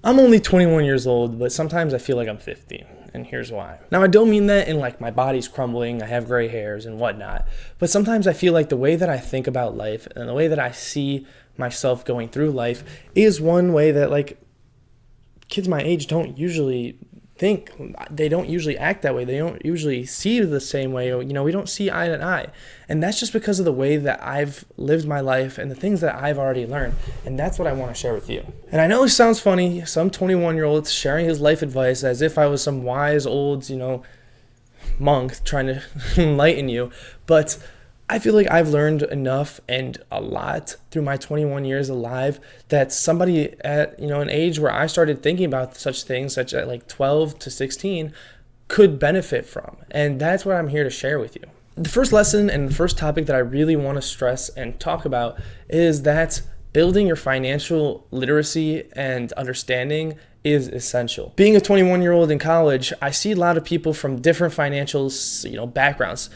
I'm only 21 years old, but sometimes I feel like I'm 50, and here's why. Now, I don't mean that in like my body's crumbling, I have gray hairs and whatnot, but sometimes I feel like the way that I think about life and the way that I see myself going through life is one way that like kids my age don't usually think. They don't usually act that way. They don't usually see the same way. We don't see eye to eye. And that's just because of the way that I've lived my life and the things that I've already learned. And that's what I want to share with you. And I know it sounds funny, some 21-year-old sharing his life advice as if I was some wise old, monk trying to enlighten you. But I feel like I've learned enough and a lot through my 21 years alive that somebody at an age where I started thinking about such things, such as like 12 to 16, could benefit from. And that's what I'm here to share with you. The first lesson and the first topic that I really want to stress and talk about is that building your financial literacy and understanding is essential. Being a 21-year-old in college, I see a lot of people from different financial, backgrounds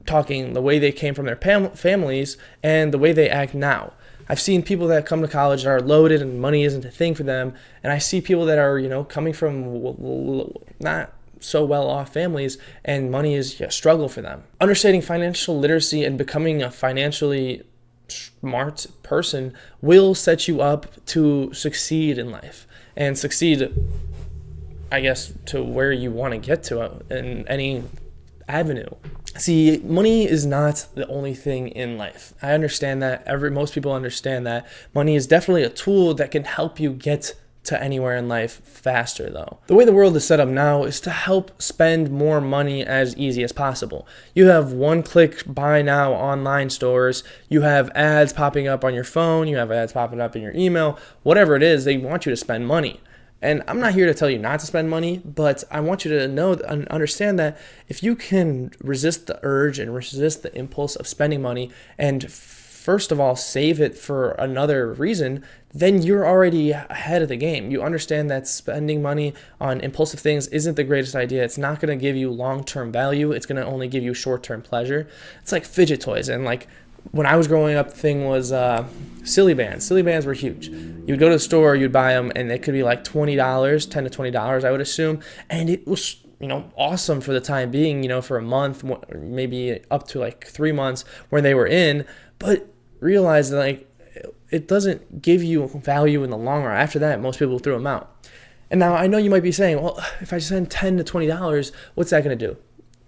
talking the way they came from their families and the way they act now. I've seen people that come to college that are loaded and money isn't a thing for them, and I see people that are coming from not so well off families and money is a struggle for them. Understanding financial literacy and becoming a financially smart person will set you up to succeed in life and succeed, I guess, to where you want to get to in any avenue. See, money is not the only thing in life. I understand that. Most people understand that. Money is definitely a tool that can help you get to anywhere in life faster, though. The way the world is set up now is to help spend more money as easy as possible. You have one-click buy now online stores. You have ads popping up on your phone. You have ads popping up in your email. Whatever it is, they want you to spend money. And I'm not here to tell you not to spend money, but I want you to know and understand that if you can resist the urge and resist the impulse of spending money and first of all save it for another reason, then you're already ahead of the game. You understand that spending money on impulsive things isn't the greatest idea. It's not going to give you long-term value. It's going to only give you short-term pleasure. It's like fidget toys, and like when I was growing up, the thing was Silly Bands. Silly Bands were huge. You'd go to the store, you'd buy them, and it could be like $20, $10 to $20, I would assume. And it was, awesome for the time being, for a month, maybe up to like 3 months when they were in. But realize that like it doesn't give you value in the long run. After that, most people threw them out. And now I know you might be saying, well, if I spend $10 to $20, what's that going to do?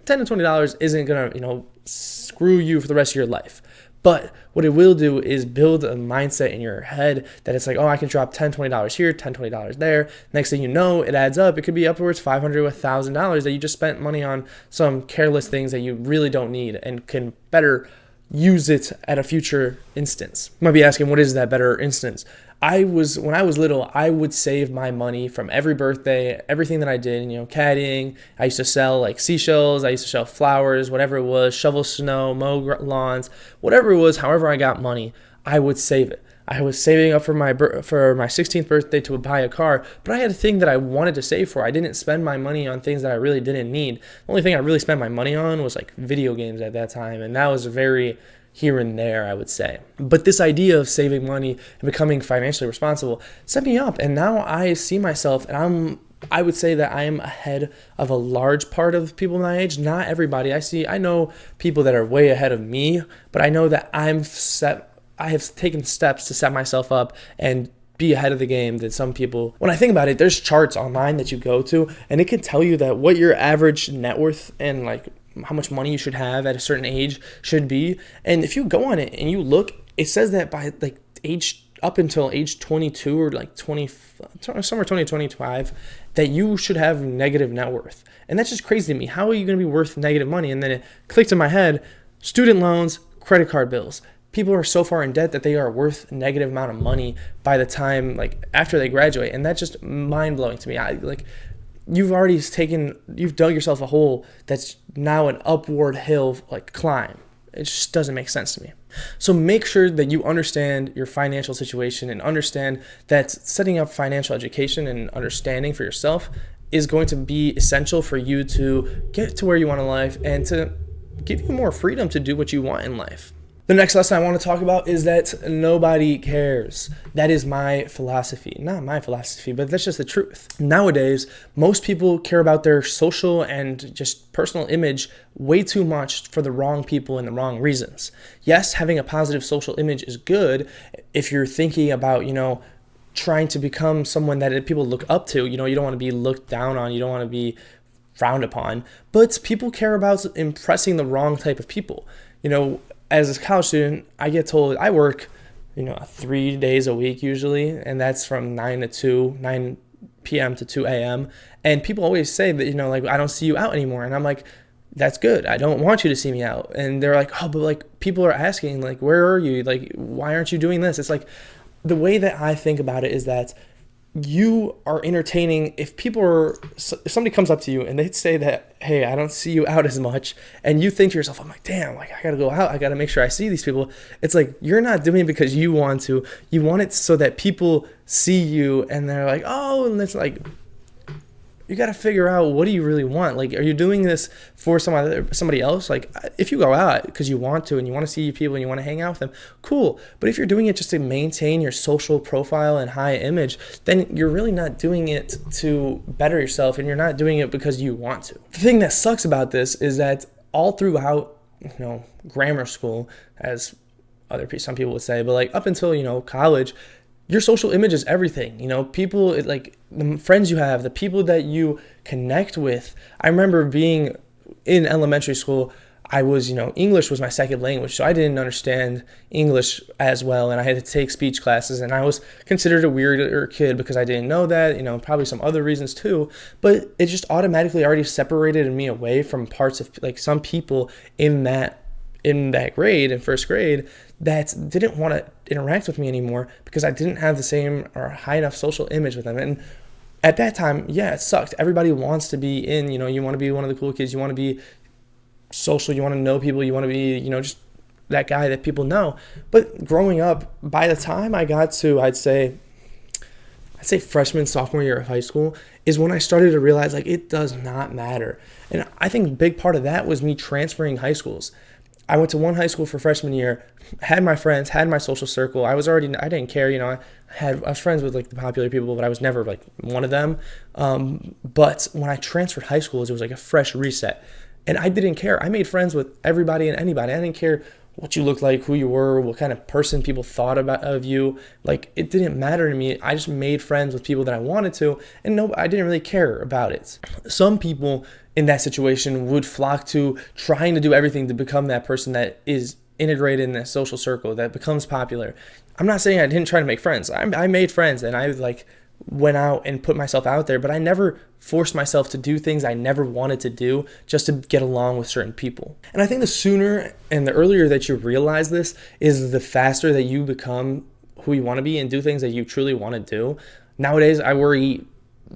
$10 to $20 isn't going to, screw you for the rest of your life. But what it will do is build a mindset in your head that it's like, oh, I can drop $10, $20 here, $10, $20 there. Next thing you know, it adds up. It could be upwards $500 to $1,000 that you just spent money on some careless things that you really don't need and can better use it at a future instance. You might be asking, what is that better instance? When I was little, I would save my money from every birthday, everything that I did, caddying. I used to sell like seashells. I used to sell flowers, whatever it was, shovel snow, mow lawns, whatever it was, however I got money, I would save it. I was saving up for my 16th birthday to buy a car, but I had a thing that I wanted to save for. I didn't spend my money on things that I really didn't need. The only thing I really spent my money on was like video games at that time, and that was very here and there, I would say. But this idea of saving money and becoming financially responsible set me up, and now I see myself, and I would say that I am ahead of a large part of people my age. Not everybody. I know people that are way ahead of me, but I know that I have taken steps to set myself up and be ahead of the game than some people. When I think about it, there's charts online that you go to, and it can tell you that what your average net worth and like how much money you should have at a certain age should be. And if you go on it and you look, it says that by like age up until age 22 or like 20, somewhere 20, 25, that you should have negative net worth. And that's just crazy to me. How are you going to be worth negative money? And then it clicked in my head, student loans, credit card bills. People are so far in debt that they are worth a negative amount of money by the time, like after they graduate. And that's just mind blowing to me. You've dug yourself a hole that's now an upward hill like climb. It just doesn't make sense to me. So make sure that you understand your financial situation and understand that setting up financial education and understanding for yourself is going to be essential for you to get to where you want in life and to give you more freedom to do what you want in life. The next lesson I want to talk about is that nobody cares. That is my philosophy. Not my philosophy, but that's just the truth. Nowadays, most people care about their social and just personal image way too much for the wrong people and the wrong reasons. Yes, having a positive social image is good if you're thinking about, trying to become someone that people look up to. You don't want to be looked down on. You don't want to be frowned upon. But people care about impressing the wrong type of people. As a college student, I get told I work, 3 days a week usually, and that's from 9 p.m. to 2 a.m. And people always say that, I don't see you out anymore. And I'm like, that's good. I don't want you to see me out. And they're like, oh, but people are asking, where are you? Why aren't you doing this? It's like, the way that I think about it is that you are entertaining. If somebody comes up to you and they say that, hey, I don't see you out as much, and you think to yourself, I'm like, damn, I gotta go out, I gotta make sure I see these people. It's like, you're not doing it because you want to. You want it so that people see you and they're like, oh, and it's like, you got to figure out, what do you really want? Are you doing this for somebody else? If you go out because you want to and you want to see people and you want to hang out with them, cool. But if you're doing it just to maintain your social profile and high image, then you're really not doing it to better yourself, and you're not doing it because you want to. The thing that sucks about this is that all throughout, grammar school, as some people would say, but up until, college, your social image is everything. People, the friends you have, the people that you connect with. I remember being in elementary school, I was, English was my second language, so I didn't understand English as well, and I had to take speech classes, and I was considered a weirder kid because I didn't know that, probably some other reasons too, but it just automatically already separated me away from parts of, some people in that grade, in first grade, that didn't want to interact with me anymore because I didn't have the same or high enough social image with them. And at that time, yeah, it sucked. Everybody wants to be in, you want to be one of the cool kids, you want to be social, you want to know people, you want to be, just that guy that people know. But growing up, by the time I got to, I'd say freshman, sophomore year of high school is when I started to realize it does not matter. And I think a big part of that was me transferring high schools. I went to one high school for freshman year, had my friends, had my social circle. I didn't care, I was friends with the popular people, but I was never one of them. But when I transferred high schools, it was a fresh reset. And I didn't care. I made friends with everybody and anybody. I didn't care what you looked like, who you were, what kind of person people thought of you. It didn't matter to me. I just made friends with people that I wanted to, and I didn't really care about it. Some people in that situation would flock to trying to do everything to become that person that is integrated in that social circle, that becomes popular. I'm not saying I didn't try to make friends. I made friends, and I went out and put myself out there, but I never forced myself to do things I never wanted to do just to get along with certain people. And I think the sooner and the earlier that you realize this is the faster that you become who you want to be and do things that you truly want to do. Nowadays, I worry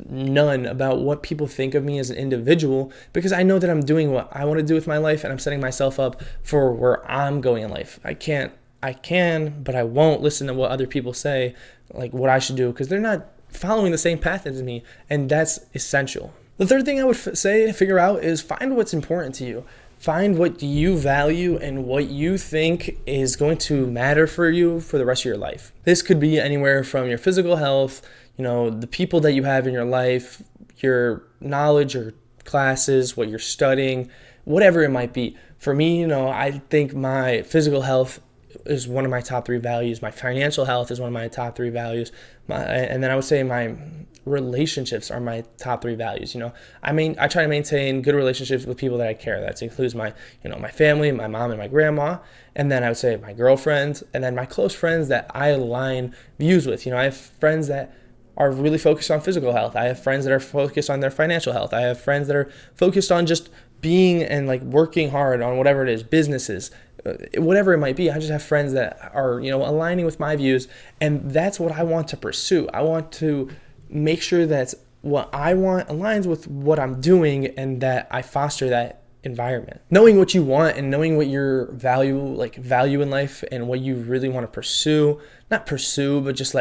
none about what people think of me as an individual because I know that I'm doing what I want to do with my life, and I'm setting myself up for where I'm going in life. I can, but I won't listen to what other people say, what I should do, because they're not following the same path as me, and that's essential. The third thing I would say to figure out is find what's important to you. Find what you value and what you think is going to matter for you for the rest of your life. This could be anywhere from your physical health, the people that you have in your life, your knowledge, your classes, what you're studying, whatever it might be. For me, I think my physical health is one of my top 3 values. My financial health is one of my top 3 values. And then I would say my relationships are my top 3 values. I try to maintain good relationships with people that I care. That includes my family, my mom and my grandma. And then I would say my girlfriend, and then my close friends that I align views with. I have friends that are really focused on physical health. I have friends that are focused on their financial health. I have friends that are focused on just being and working hard on whatever it is, businesses, whatever it might be. I just have friends that are, aligning with my views, and that's what I want to pursue. I want to make sure that what I want aligns with what I'm doing, and that I foster that environment. Knowing what you want and knowing what your value in life and what you really want to not pursue, but just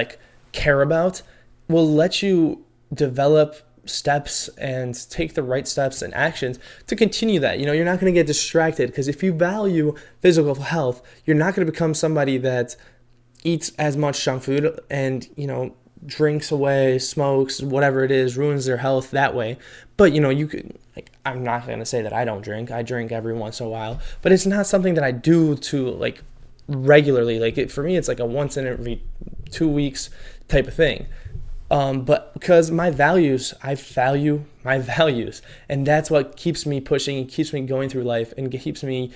care about, will let you develop steps and take the right steps and actions to continue that. You're not going to get distracted, because if you value physical health, you're not going to become somebody that eats as much junk food and, drinks away, smokes, whatever it is, ruins their health that way. But, you could, I'm not going to say that I don't drink. I drink every once in a while, but it's not something that I do to regularly. For me, it's a once in every 2 weeks type of thing. But because I value my values, and that's what keeps me pushing and keeps me going through life and keeps me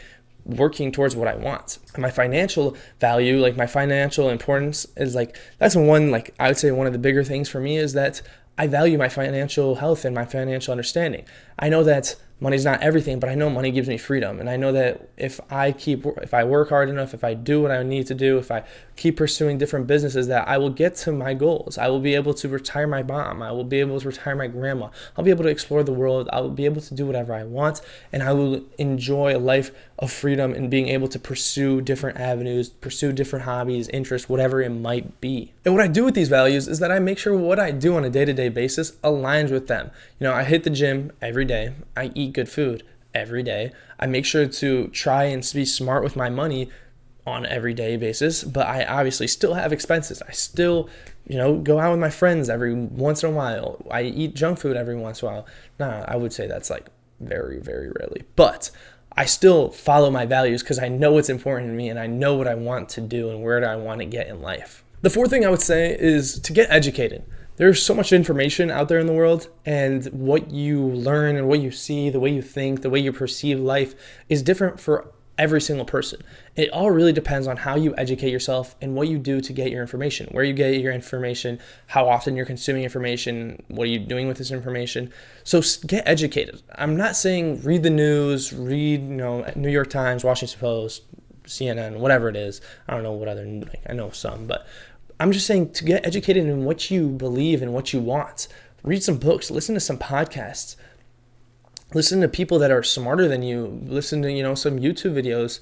working towards what I want. And my financial value, my financial importance is that's one, I would say one of the bigger things for me is that I value my financial health and my financial understanding. I know that money's not everything, but I know money gives me freedom. And I know that if I work hard enough, if I do what I need to do, if I keep pursuing different businesses, that I will get to my goals. I will be able to retire my mom. I will be able to retire my grandma. I'll be able to explore the world. I will be able to do whatever I want. And I will enjoy a life of freedom and being able to pursue different avenues, pursue different hobbies, interests, whatever it might be. And what I do with these values is that I make sure what I do on a day-to-day basis aligns with them. I hit the gym every day. I eat good food every day. I make sure to try and be smart with my money on an everyday basis, but I obviously still have expenses. I still, go out with my friends every once in a while. I eat junk food every once in a while. I would say that's very, very rarely, but I still follow my values because I know what's important to me and I know what I want to do and where do I want to get in life. The fourth thing I would say is to get educated. There's so much information out there in the world, and what you learn and what you see, the way you think, the way you perceive life is different for every single person. It all really depends on how you educate yourself and what you do to get your information, where you get your information, how often you're consuming information, what are you doing with this information. So get educated. I'm not saying read the news, read, New York Times, Washington Post, CNN, whatever it is. I don't know what other, I know some, but I'm just saying to get educated in what you believe and what you want. Read some books, listen to some podcasts, listen to people that are smarter than you, listen to, some YouTube videos.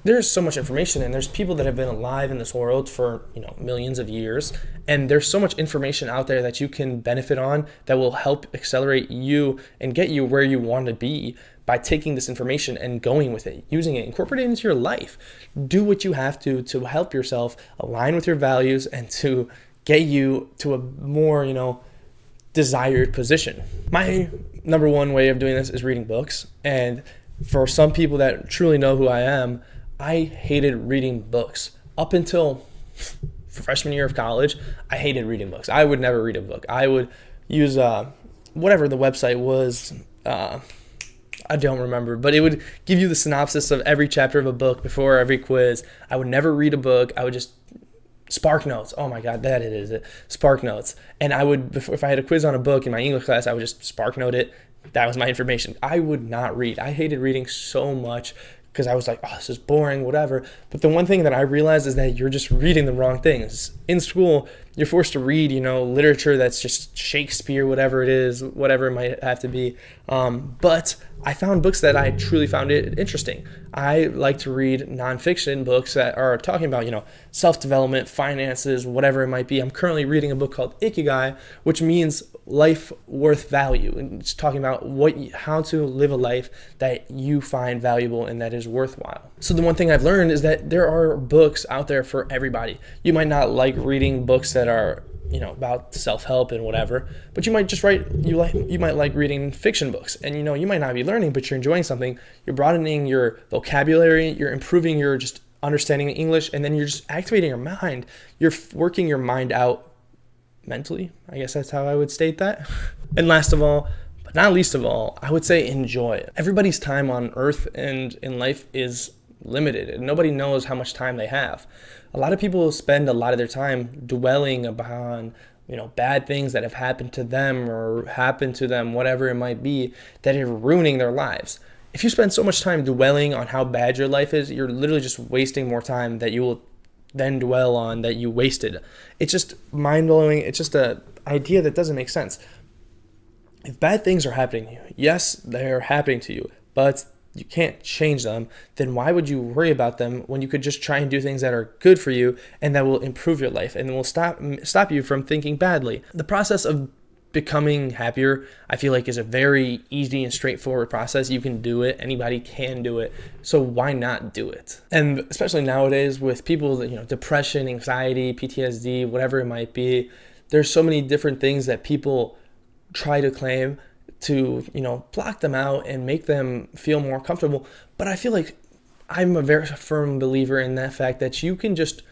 There's so much information, and there's people that have been alive in this world for, millions of years. And there's so much information out there that you can benefit on that will help accelerate you and get you where you want to be by taking this information and going with it, using it, incorporate it into your life. Do what you have to help yourself align with your values and to get you to a more, desired position. My number one way of doing this is reading books. And for some people that truly know who I am, I hated reading books. Up until freshman year of college, I hated reading books. I would never read a book. I would use whatever the website was. I don't remember, but it would give you the synopsis of every chapter of a book before every quiz. I would never read a book. I would just Spark Notes. Oh my God, that it is it. Spark Notes. And I would, if I had a quiz on a book in my English class, I would just Spark Note it. That was my information. I would not read. I hated reading so much because I was like, oh, this is boring, whatever. But the one thing that I realized is that you're just reading the wrong things. In school, you're forced to read, literature that's just Shakespeare, whatever it is, whatever it might have to be. But I found books that I truly found it interesting. I like to read nonfiction books that are talking about, self-development, finances, whatever it might be. I'm currently reading a book called Ikigai, which means life worth value. And it's talking about how to live a life that you find valuable and that is worthwhile. So the one thing I've learned is that there are books out there for everybody. You might not like reading books that are about self-help and whatever, but you might just you might like reading fiction books, and you might not be learning, but you're enjoying something. You're broadening your vocabulary, you're improving your just understanding English, and then you're just activating your mind. You're working your mind out mentally. I guess that's how I would state that. And last of all, but not least of all, I would say enjoy it. Everybody's time on earth and in life is limited, and nobody knows how much time they have. A lot of people spend a lot of their time dwelling upon, bad things that have happened to them or happened to them, whatever it might be, that are ruining their lives. If you spend so much time dwelling on how bad your life is, you're literally just wasting more time that you will then dwell on that you wasted. It's just mind-blowing. It's just an idea that doesn't make sense. If bad things are happening to you, yes, they're happening to you, but you can't change them, then why would you worry about them when you could just try and do things that are good for you and that will improve your life and will stop you from thinking badly? The process of becoming happier, I feel like, is a very easy and straightforward process. You can do it. Anybody can do it. So why not do it? And especially nowadays with people that, depression, anxiety, PTSD, whatever it might be, there's so many different things that people try to claim to, block them out and make them feel more comfortable. But I feel like I'm a very firm believer in that fact that you can just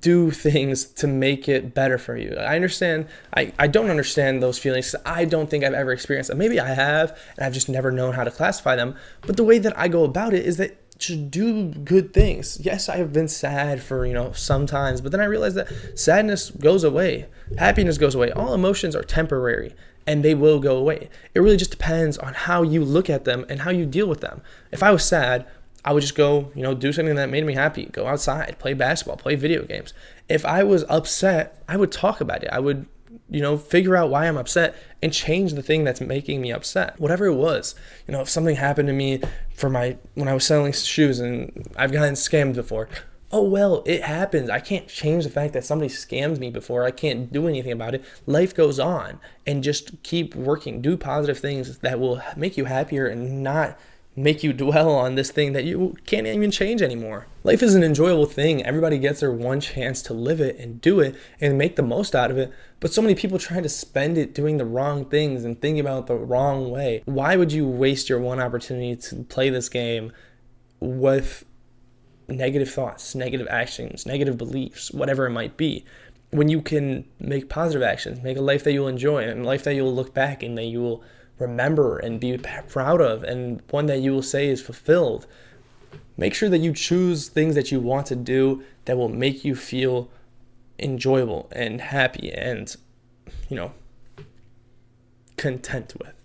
do things to make it better for you. I understand. I don't understand those feelings. I don't think I've ever experienced them. Maybe I have, and I've just never known how to classify them. But the way that I go about it is that to do good things. Yes, I have been sad for, sometimes, but then I realized that sadness goes away. Happiness goes away. All emotions are temporary and they will go away. It really just depends on how you look at them and how you deal with them. If I was sad, I would just go, do something that made me happy. Go outside, play basketball, play video games. If I was upset, I would talk about it. I would, figure out why I'm upset and change the thing that's making me upset. Whatever it was, if something happened to me when I was selling shoes and I've gotten scammed before. Oh, well, it happens. I can't change the fact that somebody scammed me before. I can't do anything about it. Life goes on, and just keep working. Do positive things that will make you happier and not make you dwell on this thing that you can't even change anymore. Life is an enjoyable thing. Everybody gets their one chance to live it and do it and make the most out of it. But so many people trying to spend it doing the wrong things and thinking about it the wrong way. Why would you waste your one opportunity to play this game with negative thoughts, negative actions, negative beliefs, whatever it might be, when you can make positive actions, make a life that you'll enjoy and a life that you'll look back and that you will remember and be proud of, and one that you will say is fulfilled. Make sure that you choose things that you want to do that will make you feel enjoyable and happy and, content with.